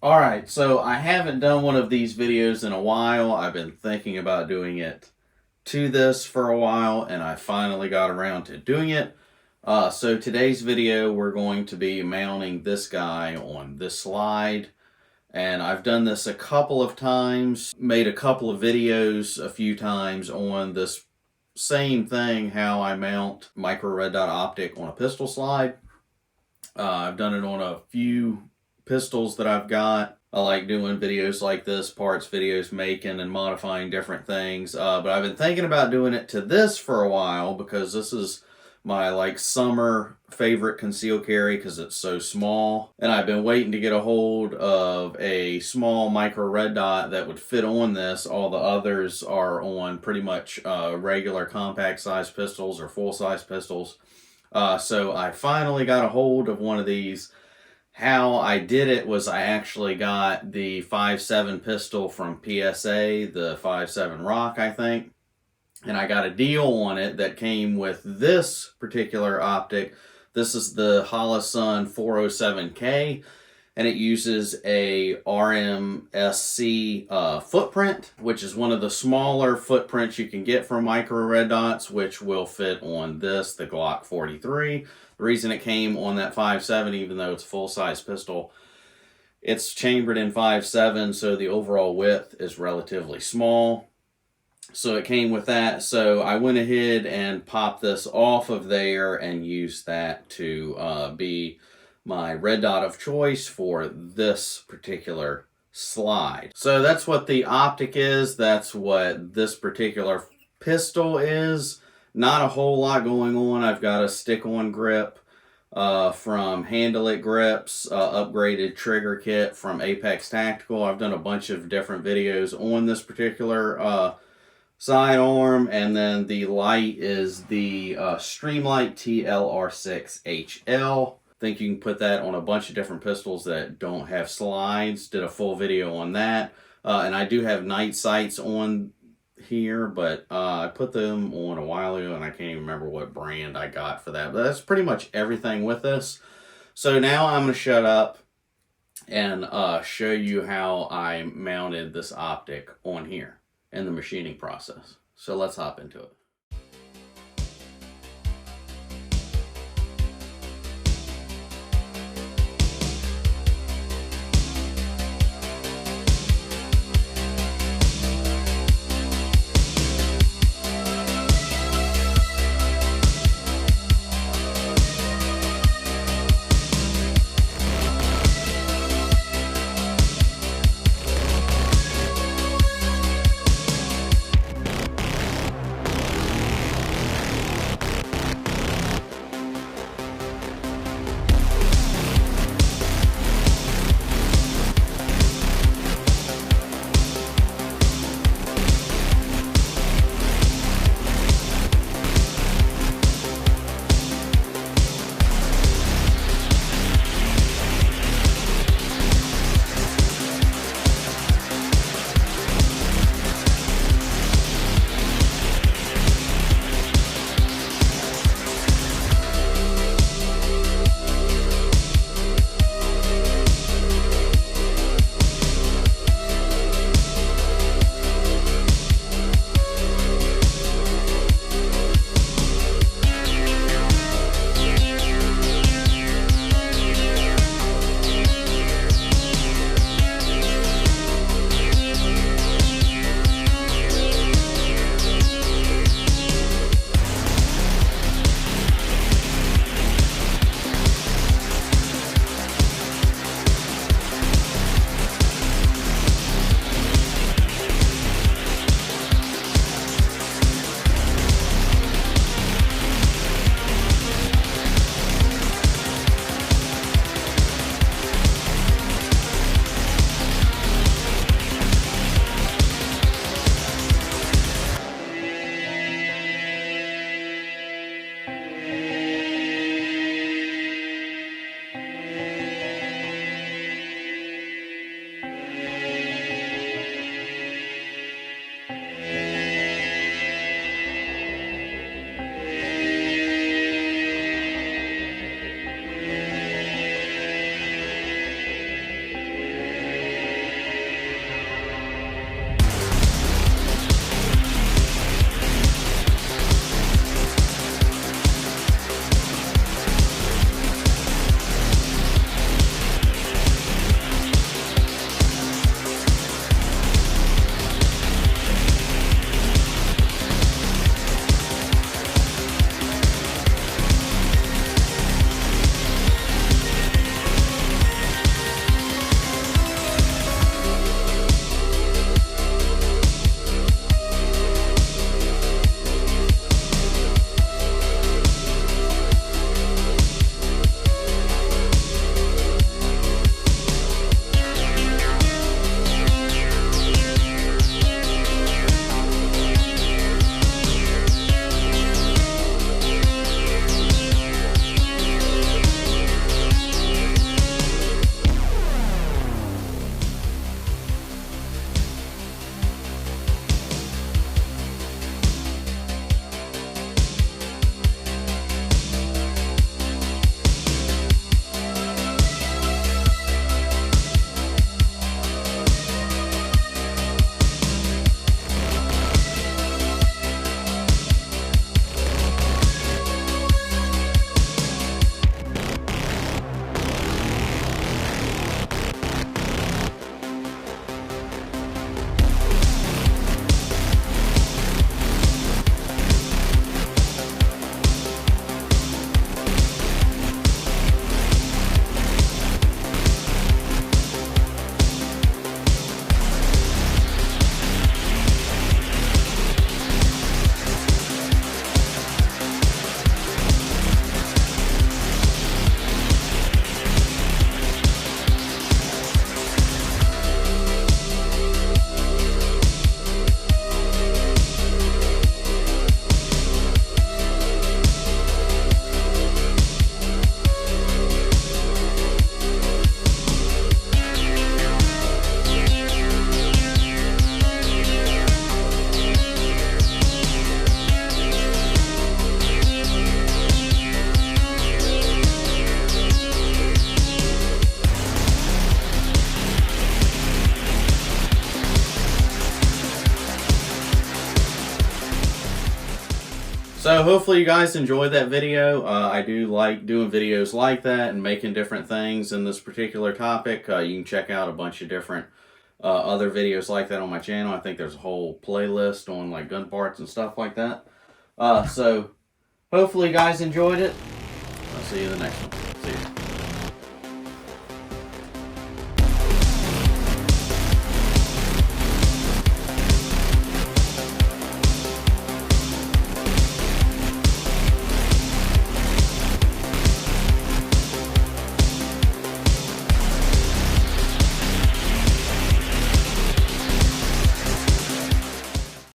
Alright, so I haven't done one of these videos in a while. I've been thinking about doing it to this for a while, and I finally got around to doing it. So today's video, we're going to be mounting this guy on this slide. And I've done this a couple of times, made a couple of videos a few times on this same thing, how I mount micro red dot optic on a pistol slide. I've done it on a few pistols that I've got. I like doing videos like this, parts videos, making and modifying different things. But I've been thinking about doing it to this for a while because this is my summer favorite concealed carry because it's so small. And I've been waiting to get a hold of a small micro red dot that would fit on this. All the others are on pretty much regular compact size pistols or full size pistols. So I finally got a hold of one of these. How I did it was I actually got the 5.7 pistol from PSA, the 5.7 Rock, I think. And I got a deal on it that came with this particular optic. This is the Holosun 407K, and it uses a RMSC footprint, which is one of the smaller footprints you can get from micro red dots, which will fit on this, the Glock 43. The reason it came on that 5.7, even though it's a full-size pistol, it's chambered in 5.7, so the overall width is relatively small. So it came with that, so I went ahead and popped this off of there and used that to be my red dot of choice for this particular slide. So that's what the optic is. That's what this particular pistol is. Not a whole lot going on. I've got a stick-on grip from Handle It Grips, upgraded trigger kit from Apex Tactical. I've done a bunch of different videos on this particular sidearm, and then the light is the Streamlight TLR6HL. I think you can put that on a bunch of different pistols that don't have slides. Did a full video on that. And I do have night sights on here, but I put them on a while ago and I can't even remember what brand I got for that. But that's pretty much everything with this. So now I'm going to shut up and show you how I mounted this optic on here in the machining process. So let's hop into it. So hopefully you guys enjoyed that video. I do like doing videos like that and making different things in this particular topic. You can check out a bunch of different other videos like that on my channel. I think there's a whole playlist on like gun parts and stuff like that. So hopefully you guys enjoyed it. I'll see you in the next one. See you.